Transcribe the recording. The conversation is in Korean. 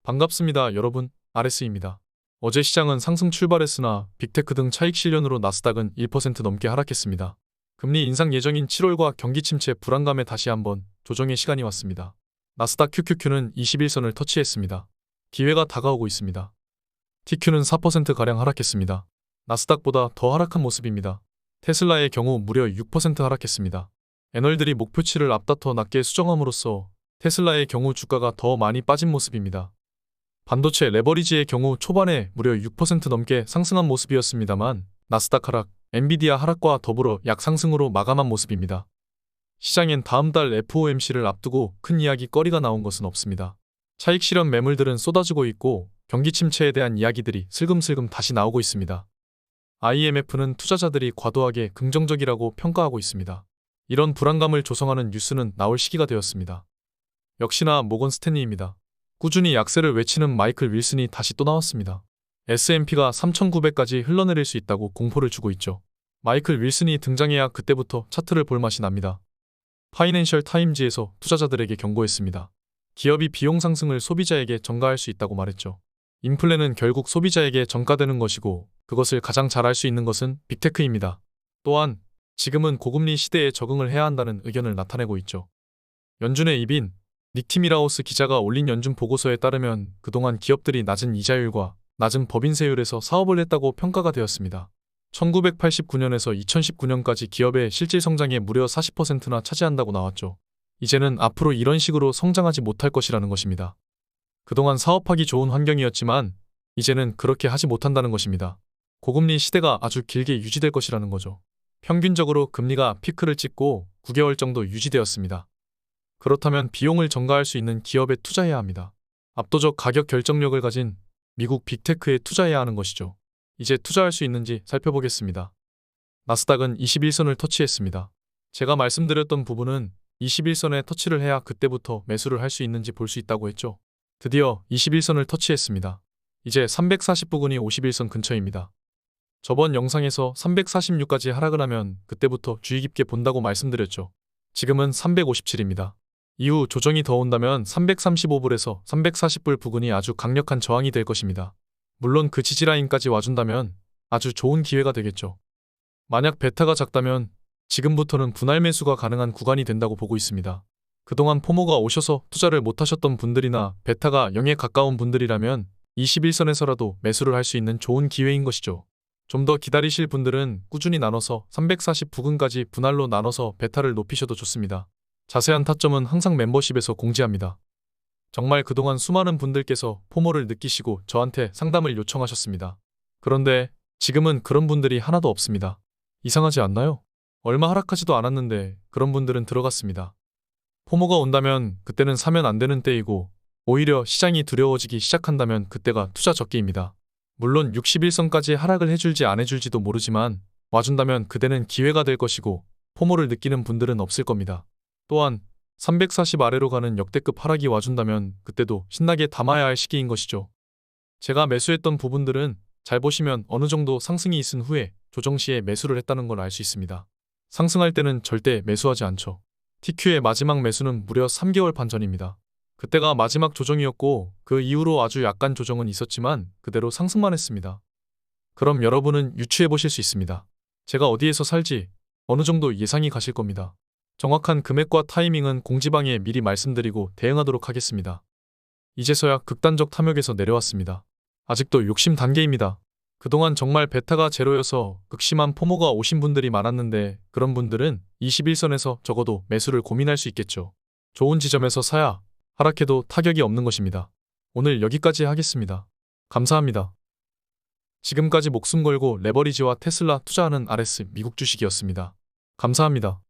반갑습니다, 여러분. RS입니다. 어제 시장은 상승 출발했으나 빅테크 등 차익 실현으로 나스닥은 1% 넘게 하락했습니다. 금리 인상 예정인 7월과 경기 침체 불안감에 다시 한번 조정의 시간이 왔습니다. 나스닥 QQQ는 21선을 터치했습니다. 기회가 다가오고 있습니다. TQ는 4%가량 하락했습니다. 나스닥보다 더 하락한 모습입니다. 테슬라의 경우 무려 6% 하락했습니다. 애널들이 목표치를 앞다퉈 낮게 수정함으로써 테슬라의 경우 주가가 더 많이 빠진 모습입니다. 반도체 레버리지의 경우 초반에 무려 6% 넘게 상승한 모습이었습니다만 나스닥 하락, 엔비디아 하락과 더불어 약상승으로 마감한 모습입니다. 시장엔 다음 달 FOMC를 앞두고 큰 이야기거리가 나온 것은 없습니다. 차익 실현 매물들은 쏟아지고 있고 경기 침체에 대한 이야기들이 슬금슬금 다시 나오고 있습니다. IMF는 투자자들이 과도하게 긍정적이라고 평가하고 있습니다. 이런 불안감을 조성하는 뉴스는 나올 시기가 되었습니다. 역시나 모건 스탠리입니다. 꾸준히 약세를 외치는 마이클 윌슨이 다시 또 나왔습니다. S&P가 3,900까지 흘러내릴 수 있다고 공포를 주고 있죠. 마이클 윌슨이 등장해야 그때부터 차트를 볼 맛이 납니다. 파이낸셜 타임즈에서 투자자들에게 경고했습니다. 기업이 비용 상승을 소비자에게 전가할 수 있다고 말했죠. 인플레는 결국 소비자에게 전가되는 것이고 그것을 가장 잘 알 수 있는 것은 빅테크입니다. 또한 지금은 고금리 시대에 적응을 해야 한다는 의견을 나타내고 있죠. 연준의 입인 닉 미라우스 기자가 올린 연준 보고서에 따르면 그동안 기업들이 낮은 이자율과 낮은 법인세율에서 사업을 했다고 평가가 되었습니다. 1989년에서 2019년까지 기업의 실질 성장의 무려 40%나 차지한다고 나왔죠. 이제는 앞으로 이런 식으로 성장하지 못할 것이라는 것입니다. 그동안 사업하기 좋은 환경이었지만 이제는 그렇게 하지 못한다는 것입니다. 고금리 시대가 아주 길게 유지될 것이라는 거죠. 평균적으로 금리가 피크를 찍고 9개월 정도 유지되었습니다. 그렇다면 비용을 전가할 수 있는 기업에 투자해야 합니다. 압도적 가격 결정력을 가진 미국 빅테크에 투자해야 하는 것이죠. 이제 투자할 수 있는지 살펴보겠습니다. 나스닥은 21선을 터치했습니다. 제가 말씀드렸던 부분은 21선에 터치를 해야 그때부터 매수를 할 수 있는지 볼 수 있다고 했죠. 드디어 21선을 터치했습니다. 이제 340 부근이 51선 근처입니다. 저번 영상에서 346까지 하락을 하면 그때부터 주의 깊게 본다고 말씀드렸죠. 지금은 357입니다. 이후 조정이 더 온다면 335불에서 340불 부근이 아주 강력한 저항이 될 것입니다. 물론 그 지지라인까지 와준다면 아주 좋은 기회가 되겠죠. 만약 베타가 작다면 지금부터는 분할 매수가 가능한 구간이 된다고 보고 있습니다. 그동안 포모가 오셔서 투자를 못하셨던 분들이나 베타가 0에 가까운 분들이라면 21선에서라도 매수를 할 수 있는 좋은 기회인 것이죠. 좀 더 기다리실 분들은 꾸준히 나눠서 340 부근까지 분할로 나눠서 베타를 높이셔도 좋습니다. 자세한 타점은 항상 멤버십에서 공지합니다. 정말 그동안 수많은 분들께서 포모를 느끼시고 저한테 상담을 요청하셨습니다. 그런데 지금은 그런 분들이 하나도 없습니다. 이상하지 않나요? 얼마 하락하지도 않았는데 그런 분들은 들어갔습니다. 포모가 온다면 그때는 사면 안 되는 때이고 오히려 시장이 두려워지기 시작한다면 그때가 투자 적기입니다. 물론 61선까지 하락을 해줄지 안 해줄지도 모르지만 와준다면 그때는 기회가 될 것이고 포모를 느끼는 분들은 없을 겁니다. 또한 340 아래로 가는 역대급 하락이 와준다면 그때도 신나게 담아야 할 시기인 것이죠. 제가 매수했던 부분들은 잘 보시면 어느 정도 상승이 있은 후에 조정 시에 매수를 했다는 걸 알 수 있습니다. 상승할 때는 절대 매수하지 않죠. TQ의 마지막 매수는 무려 3개월 반 전입니다. 그때가 마지막 조정이었고 그 이후로 아주 약간 조정은 있었지만 그대로 상승만 했습니다. 그럼 여러분은 유추해 보실 수 있습니다. 제가 어디에서 살지 어느 정도 예상이 가실 겁니다. 정확한 금액과 타이밍은 공지방에 미리 말씀드리고 대응하도록 하겠습니다. 이제서야 극단적 탐욕에서 내려왔습니다. 아직도 욕심 단계입니다. 그동안 정말 베타가 제로여서 극심한 포모가 오신 분들이 많았는데 그런 분들은 21선에서 적어도 매수를 고민할 수 있겠죠. 좋은 지점에서 사야 하락해도 타격이 없는 것입니다. 오늘 여기까지 하겠습니다. 감사합니다. 지금까지 목숨 걸고 레버리지와 테슬라 투자하는 RS 미국 주식이었습니다. 감사합니다.